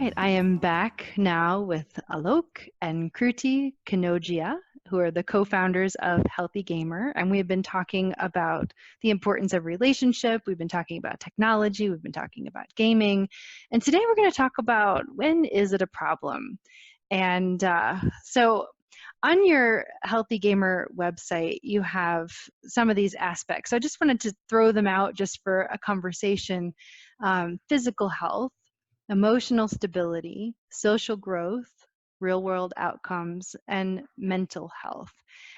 right, I am back now with Alok and Kruti Kanogia, who are the co-founders of Healthy Gamer, and we have been talking about the importance of relationship. We've been talking about technology. We've been talking about gaming, and today we're going to talk about when is it a problem. And so, on your Healthy Gamer website, you have some of these aspects. So I just wanted to throw them out just for a conversation: physical health, emotional stability, social growth, real world outcomes, and mental health.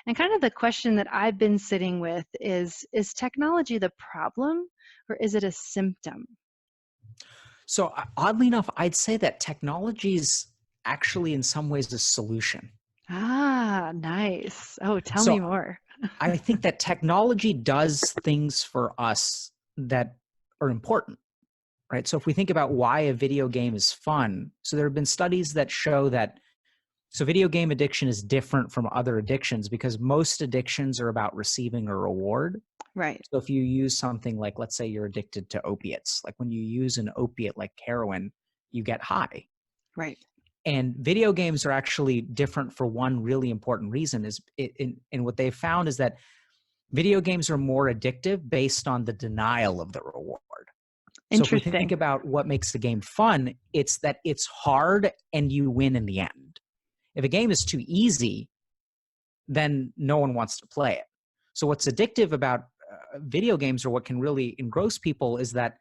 And kind of the question that I've been sitting with is technology the problem or is it a symptom? So oddly enough, I'd say that technology is actually in some ways a solution. Ah, nice. Oh, tell me So more. I think that technology does things for us that are important, right? So if we think about why a video game is fun, so there have been studies that show that video game addiction is different from other addictions because most addictions are about receiving a reward. Right, So if you use something like, let's say you're addicted to opiates, like when you use an opiate like heroin, you get high. right. And video games are actually different for one really important reason is and what they've found is that video games are more addictive based on the denial of the reward. So if we think Interesting. about what makes the game fun, it's that it's hard and you win in the end. If a game is too easy, then no one wants to play it. So what's addictive about video games, or what can really engross people, is that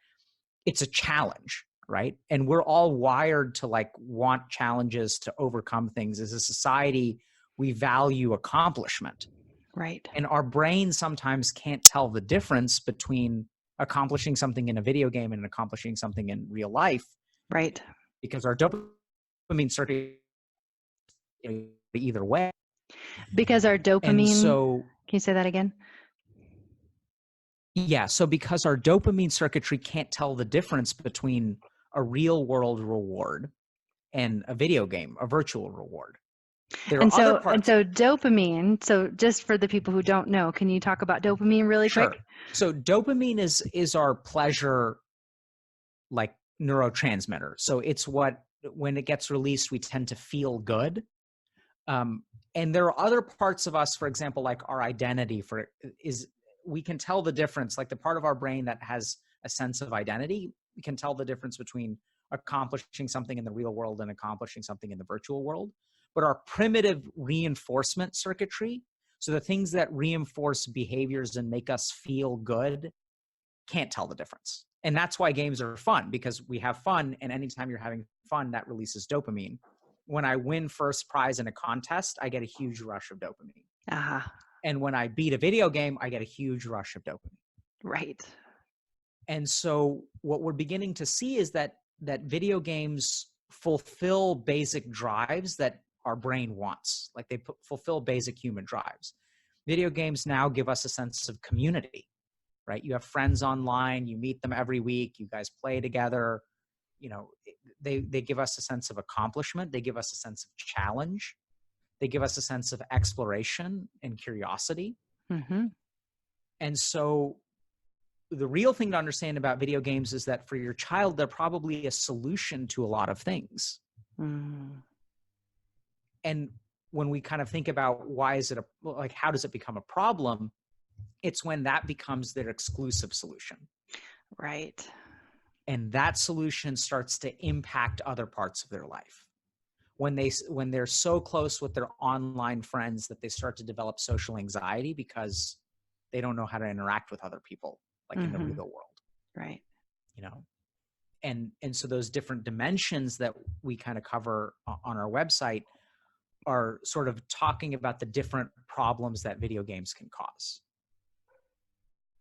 it's a challenge, right? And we're all wired to like want challenges to overcome things. As a society, we value accomplishment. Right, And our brain sometimes can't tell the difference between accomplishing something in a video game and accomplishing something in real life right. because our dopamine circuit either way. Because our And dopamine, so, can you say that again? yeah, so because our dopamine circuitry can't tell the difference between a real world reward and a video game, a virtual reward. There And are other so parts. dopamine, so just for the people who don't know, can you talk about dopamine really quick? Sure. So dopamine is our pleasure like neurotransmitter. So it's what, when it gets released, we tend to feel good. And there are other parts of us, for example, like our identity is we can tell the difference, like the part of our brain that has a sense of identity, we can tell the difference between accomplishing something in the real world and accomplishing something in the virtual world. But our primitive reinforcement circuitry, so the things that reinforce behaviors and make us feel good, can't tell the difference. And that's why games are fun, because we have fun, and anytime you're having fun, that releases dopamine. When I win first prize in a contest, I get a huge rush of dopamine. Ah, And when I beat a video game, I get a huge rush of dopamine. right. And so what we're beginning to see is that video games fulfill basic drives that our brain wants. Like they fulfill basic human drives. Video games now give us a sense of community, right? You have friends online, you meet them every week, you guys play together. You know, they give us a sense of accomplishment. They give us a sense of challenge. They give us a sense of exploration and curiosity. Mm-hmm. And so the real thing to understand about video games is that for your child, they're probably a solution to a lot of things. Mm. And when we kind of think about why is it how does it become a problem? It's when that becomes their exclusive solution. Right. And that solution starts to impact other parts of their life. When they're so close with their online friends that they start to develop social anxiety because they don't know how to interact with other people like in the Mm-hmm. real world. Right. You know, and so those different dimensions that we kind of cover on our website are sort of talking about the different problems that video games can cause.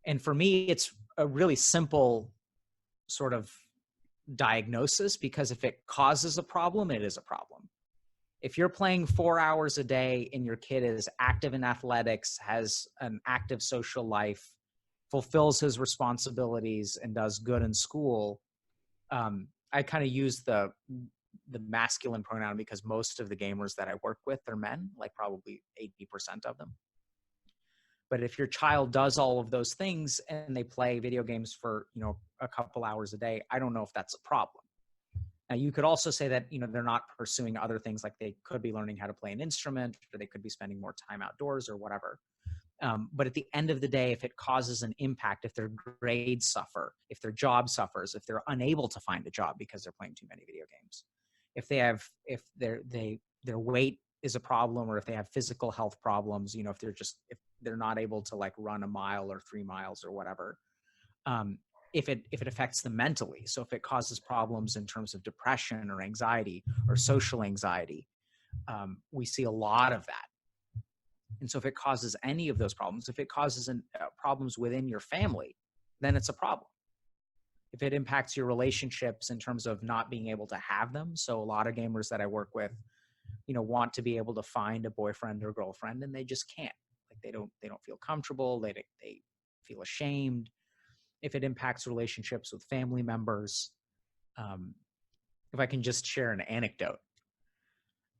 And for me, it's a really simple sort of diagnosis, because if it causes a problem, it is a problem. If you're playing 4 hours a day and your kid is active in athletics, has an active social life, fulfills his responsibilities, and does good in school, I kind of use the masculine pronoun because most of the gamers that I work with are men, like probably 80% of them. But if your child does all of those things and they play video games for, a couple hours a day, I don't know if that's a problem. Now, you could also say that, they're not pursuing other things, like they could be learning how to play an instrument, or they could be spending more time outdoors or whatever. But at the end of the day, if it causes an impact, if their grades suffer, if their job suffers, if they're unable to find a job because they're playing too many video games, if their weight is a problem, or if they have physical health problems, if they're not able to like run a mile or 3 miles or whatever, if it affects them mentally. So if it causes problems in terms of depression or anxiety or social anxiety, we see a lot of that. And so if it causes any of those problems, if it causes problems within your family, then it's a problem. If it impacts your relationships in terms of not being able to have them. So a lot of gamers that I work with, want to be able to find a boyfriend or girlfriend, and they just can't. Like they don't feel comfortable. They feel ashamed. If it impacts relationships with family members, if I can just share an anecdote.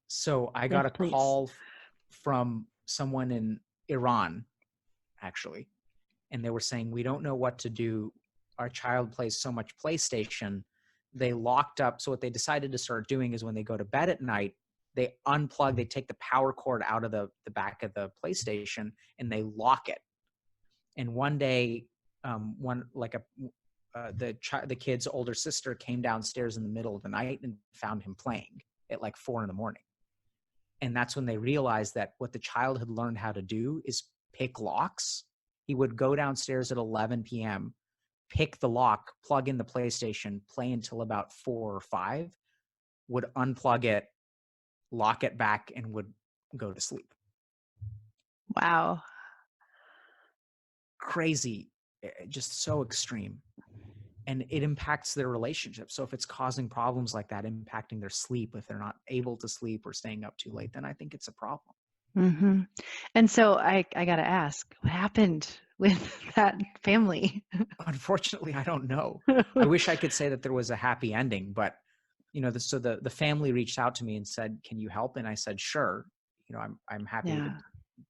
So I got Yes, a please. call from someone in Iran, actually, and they were saying, we don't know what to do. Our child plays so much PlayStation. They locked up. So what they decided to start doing is when they go to bed at night, they unplug, they take the power cord out of the back of the PlayStation and they lock it. And one day, the kid's older sister came downstairs in the middle of the night and found him playing at like 4 a.m. And that's when they realized that what the child had learned how to do is pick locks. He would go downstairs at 11 p.m., pick the lock, plug in the PlayStation, play until about 4 or 5, would unplug it, lock it back, and would go to sleep. Wow. Crazy, just so extreme. And it impacts their relationship. So if it's causing problems like that, impacting their sleep, if they're not able to sleep or staying up too late, then I think it's a problem. Mm-hmm. And so I got to ask, what happened with that family? Unfortunately, I don't know. I wish I could say that there was a happy ending, but so the family reached out to me and said, "Can you help?" And I said, "Sure. I'm happy to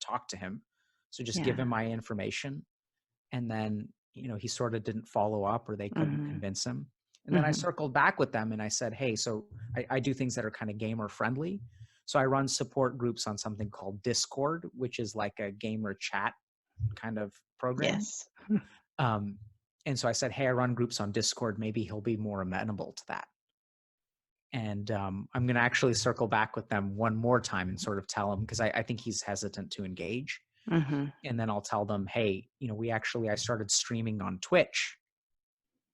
talk to him. So just give him my information." And then he sort of didn't follow up, or they couldn't convince him. And then I circled back with them and I said, "Hey, so I do things that are kind of gamer friendly. So I run support groups on something called Discord, which is like a gamer chat kind of program." Yes. And so I said, "Hey, I run groups on Discord. Maybe he'll be more amenable to that." And I'm going to actually circle back with them one more time and sort of tell him, because I think he's hesitant to engage. And then I'll tell them, "Hey, I started streaming on Twitch,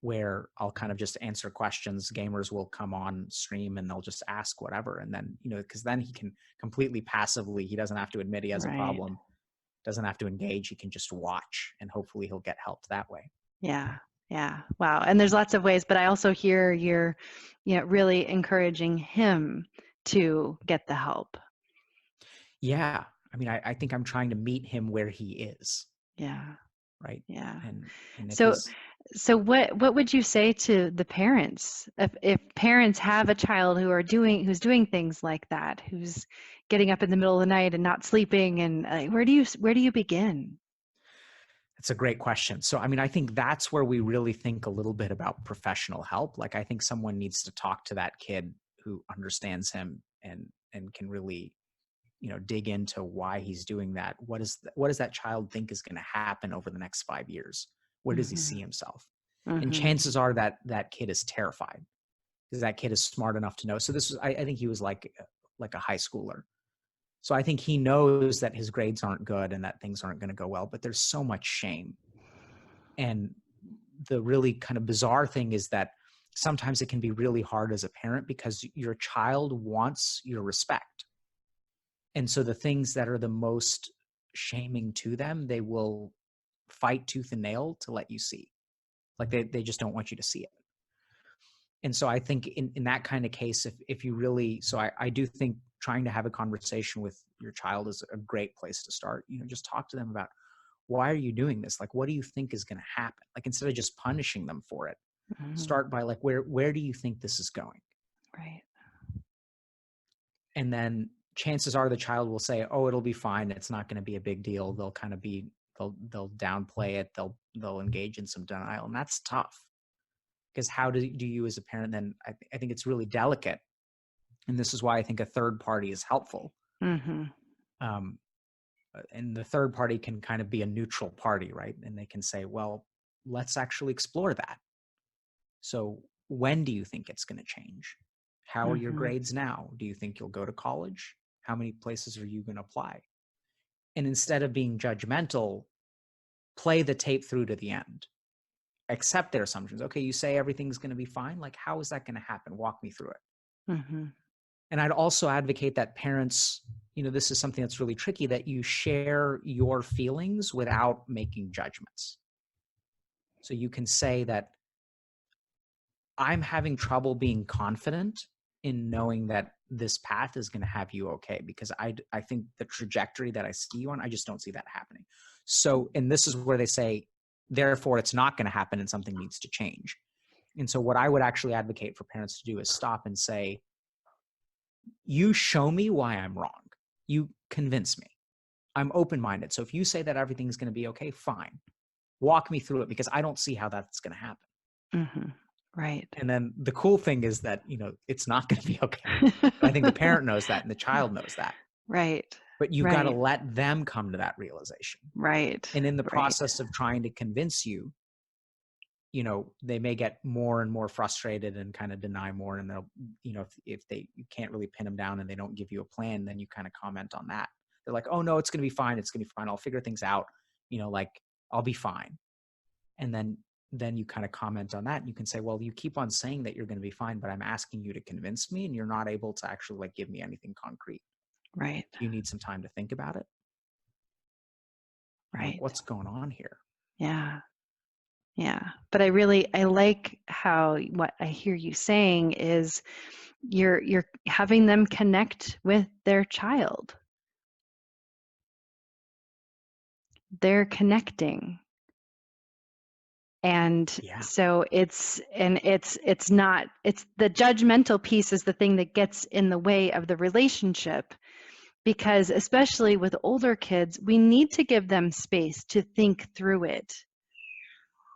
where I'll kind of just answer questions. Gamers will come on stream and they'll just ask whatever. And then, because then he can completely passively, he doesn't have to admit he has a problem, doesn't have to engage. He can just watch, and hopefully he'll get helped that way." Yeah. Yeah. Wow. And there's lots of ways, but I also hear you're, really encouraging him to get the help. Yeah. I mean, I think I'm trying to meet him where he is. Yeah. Right. Yeah. And so what would you say to the parents if parents have a child who's doing things like that, who's getting up in the middle of the night and not sleeping, and where do you begin? That's a great question. So, I mean, I think that's where we really think a little bit about professional help. Like, I think someone needs to talk to that kid who understands him and can really, dig into why he's doing that. What does that child think is going to happen over the next 5 years? Where does he see himself? And chances are that that kid is terrified, because that kid is smart enough to know. So I think he was like a high schooler. So I think he knows that his grades aren't good and that things aren't going to go well, but there's so much shame. And the really kind of bizarre thing is that sometimes it can be really hard as a parent, because your child wants your respect. And so the things that are the most shaming to them, they will fight tooth and nail to let you see. Like they just don't want you to see it. And so I think in that kind of case, if you really, so I do think trying to have a conversation with your child is a great place to start. Just talk to them about, why are you doing this? Like, what do you think is going to happen? Like, instead of just punishing them for it, start by like, where do you think this is going? Right. And then chances are the child will say, "Oh, it'll be fine. It's not going to be a big deal." They'll kind of they'll downplay it. They'll engage in some denial, and that's tough. Because how do you as a parent then, I think it's really delicate. And this is why I think a third party is helpful. Mm-hmm. Um, and the third party can kind of be a neutral party, right? And they can say, well, let's actually explore that. So when do you think it's going to change? How are your Mm-hmm. grades now? Do you think you'll go to college? How many places are you going to apply? And instead of being judgmental, play the tape through to the end. Accept their assumptions. Okay, you say everything's going to be fine. Like, how is that going to happen? Walk me through it. Mm-hmm. And I'd also advocate that parents, this is something that's really tricky, that you share your feelings without making judgments. So you can say that I'm having trouble being confident in knowing that this path is going to have you okay, because I think the trajectory that I see you on, I just don't see that happening. So, and this is where they say, therefore it's not going to happen and something needs to change. And so what I would actually advocate for parents to do is stop and say, you show me why I'm wrong. You convince me. I'm open-minded. So if you say that everything's going to be okay, fine. Walk me through it, because I don't see how that's going to happen. Mm-hmm. Right. And then the cool thing is that, it's not going to be okay. I think the parent knows that and the child knows that. Right. But you've got to Right. let them come to that realization. Right. And in the Right. process of trying to convince you, they may get more and more frustrated and kind of deny more. And they'll, if you can't really pin them down and they don't give you a plan, then you kind of comment on that. They're like, oh no, it's going to be fine. It's going to be fine. I'll figure things out. Like, I'll be fine. And then you kind of comment on that, and you can say, well, you keep on saying that you're going to be fine, but I'm asking you to convince me, and you're not able to actually like give me anything concrete. Right. You need some time to think about it. Right. What's going on here? Yeah. Yeah. But I like how what I hear you saying is you're having them connect with their child. They're connecting. And Yeah, so it's not, it's the judgmental piece is the thing that gets in the way of the relationship, because especially with older kids, we need to give them space to think through it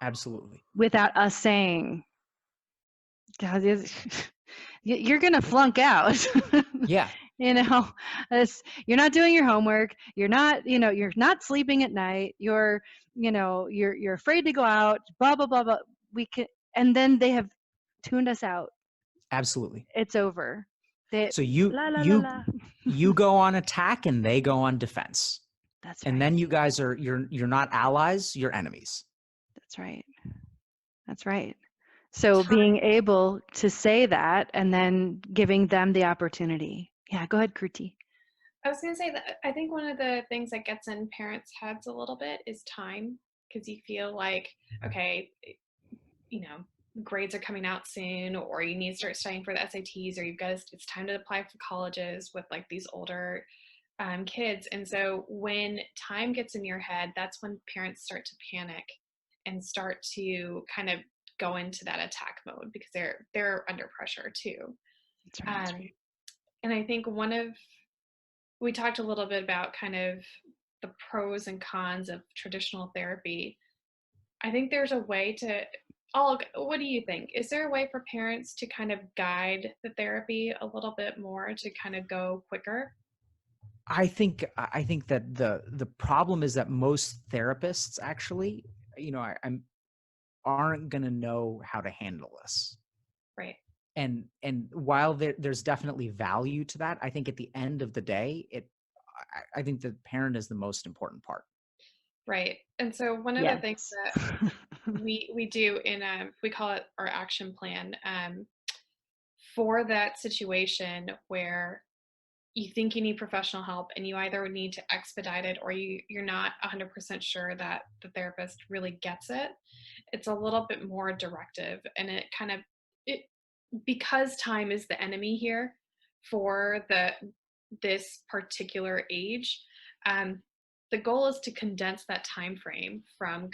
absolutely. without us saying, God, you're going to flunk out. Yeah, You're not doing your homework. You're not sleeping at night. You're afraid to go out, blah, blah, blah, blah. And then they have tuned us out. absolutely. It's over. So you La, la, la, you la. you go on attack and they go on defense. That's And right. then you guys you're not allies, you're enemies. That's right. That's right. So Time. being able to say that and then giving them the opportunity. Yeah, go ahead, Kruti. I was going to say that I think one of the things that gets in parents' heads a little bit is time, because you feel like, okay, grades are coming out soon, or you need to start studying for the SATs, or it's time to apply for colleges with like these older kids. And so when time gets in your head, that's when parents start to panic and start to kind of go into that attack mode, because they're under pressure too. That's right. Um, and I think we talked a little bit about kind of the pros and cons of traditional therapy. I think there's a way to, what do you think? Is there a way for parents to kind of guide the therapy a little bit more to kind of go quicker? I think that the problem is that most therapists actually, I'm aren't going to know how to handle this. Right. And while there's definitely value to that, I think at the end of the day, I think the parent is the most important part. Right. And so one of the things that we do in we call it our action plan, for that situation where you think you need professional help and you either need to expedite it, or you're not 100% sure that the therapist really gets it. It's a little bit more directive, and it because time is the enemy here for this particular age. The goal is to condense that time frame from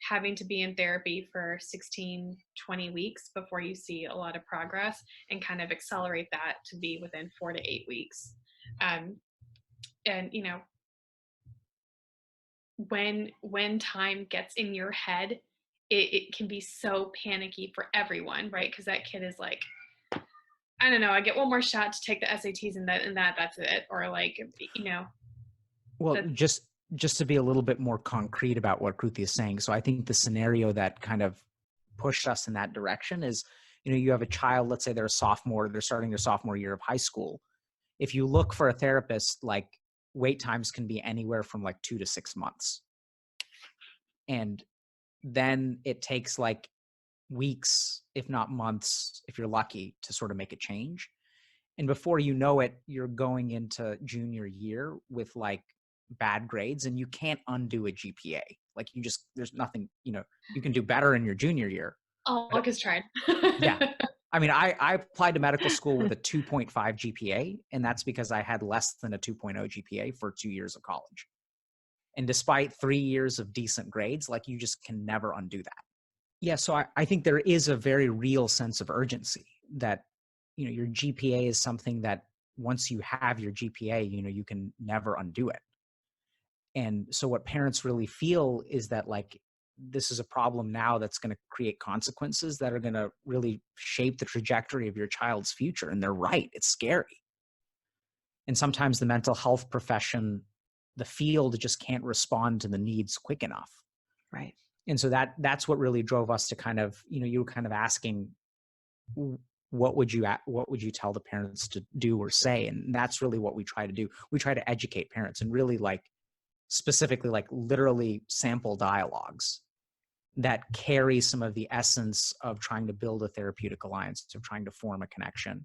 having to be in therapy for 16, 20 weeks before you see a lot of progress, and kind of accelerate that to be within 4 to 8 weeks. And when time gets in your head, it can be so panicky for everyone, right? Because that kid is like, I don't know, I get one more shot to take the SATs and that's it. Or like, you know. Well, just to be a little bit more concrete about what Kruti is saying. So I think the scenario that kind of pushed us in that direction is, you have a child, let's say they're a sophomore, they're starting their sophomore year of high school. If you look for a therapist, like wait times can be anywhere from like 2 to 6 months. And then it takes like weeks, if not months, if you're lucky, to sort of make a change. And before you know it, you're going into junior year with like bad grades, and you can't undo a GPA. Like there's nothing, you can do better in your junior year. Luck has tried. Yeah. I mean, I applied to medical school with a 2.5 GPA, and that's because I had less than a 2.0 GPA for 2 years of college. And despite 3 years of decent grades, like you just can never undo that. Yeah, so I think there is a very real sense of urgency that, your GPA is something that once you have your GPA, you can never undo it. And so what parents really feel is that like, this is a problem now that's going to create consequences that are going to really shape the trajectory of your child's future. And they're right. It's scary. And sometimes the mental health profession, the field just can't respond to the needs quick enough. Right. And so that's what really drove us to kind of, you were kind of asking, what would you tell the parents to do or say? And that's really what we try to do. We try to educate parents and really like specifically like literally sample dialogues that carry some of the essence of trying to build a therapeutic alliance, of trying to form a connection.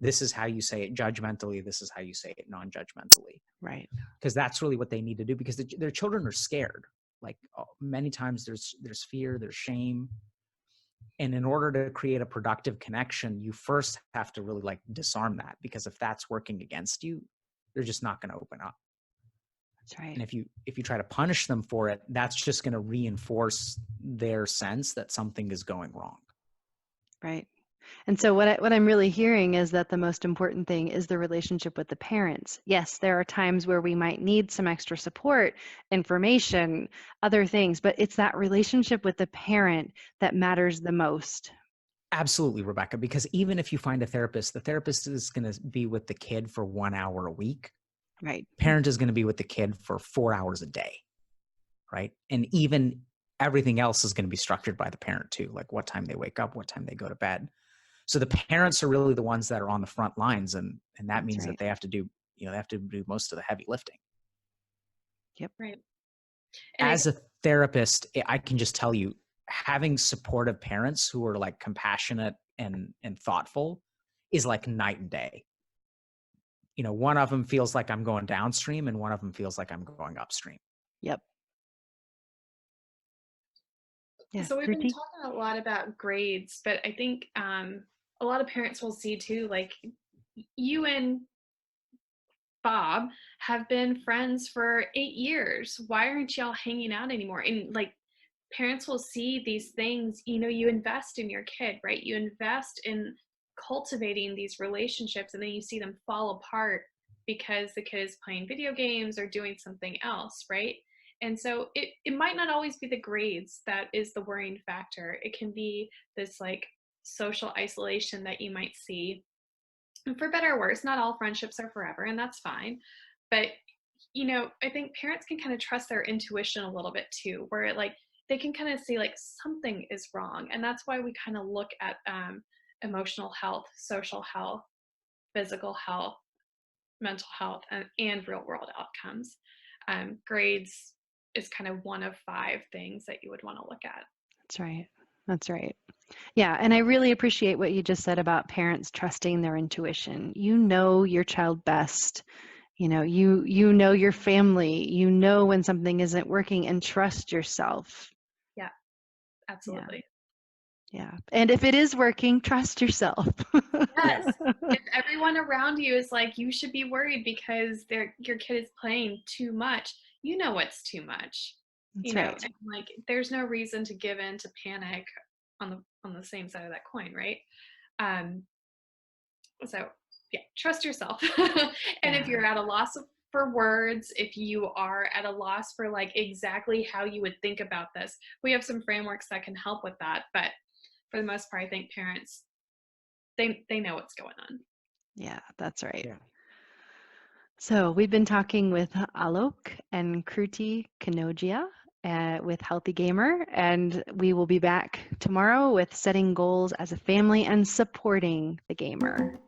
This is how you say it judgmentally. This is how you say it non-judgmentally. Right. Because that's really what they need to do, because their children are scared. Like many times there's fear, there's shame. And in order to create a productive connection, you first have to really like disarm that, because if that's working against you, they're just not going to open up. That's right. And if you try to punish them for it, that's just going to reinforce their sense that something is going wrong. Right. And so what I'm really hearing is that the most important thing is the relationship with the parents. Yes, there are times where we might need some extra support, information, other things, but it's that relationship with the parent that matters the most. Absolutely, Rebecca, because even if you find a therapist, the therapist is going to be with the kid for 1 hour a week. Right. Parent is going to be with the kid for 4 hours a day. Right. And even everything else is going to be structured by the parent too, like what time they wake up, what time they go to bed. So the parents are really the ones that are on the front lines, and that means that they have to do, they have to do most of the heavy lifting. Yep. Right. As a therapist, I can just tell you, having supportive parents who are like compassionate and thoughtful is like night and day. One of them feels like I'm going downstream, and one of them feels like I'm going upstream. Yep. Yeah. So we've been talking a lot about grades, but I think a lot of parents will see too, like you and Bob have been friends for 8 years. Why aren't y'all hanging out anymore? And like parents will see these things, you invest in your kid, right? You invest in cultivating these relationships, and then you see them fall apart because the kid is playing video games or doing something else, right? And so it might not always be the grades that is the worrying factor. It can be this like social isolation that you might see. And for better or worse, not all friendships are forever, and that's fine. But, I think parents can kind of trust their intuition a little bit too, where like they can kind of see like something is wrong. And that's why we kind of look at emotional health, social health, physical health, mental health, and real world outcomes. Grades is kind of one of 5 things that you would want to look at. That's right. That's right. Yeah, and I really appreciate what you just said about parents trusting their intuition. You know your child best. You know your family. You know when something isn't working, and trust yourself. Yeah, absolutely. Yeah. And if it is working, trust yourself. Yes. If everyone around you is like, you should be worried because your kid is playing too much, you know what's too much. That's right. And like there's no reason to give in to panic on the same side of that coin, right? So yeah, trust yourself. And if you're at a loss of for words, if you are at a loss for like exactly how you would think about this, we have some frameworks that can help with that. But for the most part, I think parents, they know what's going on. Yeah, that's right. Yeah. So we've been talking with Alok and Kruti Kanogia with Healthy Gamer, and we will be back tomorrow with setting goals as a family and supporting the gamer.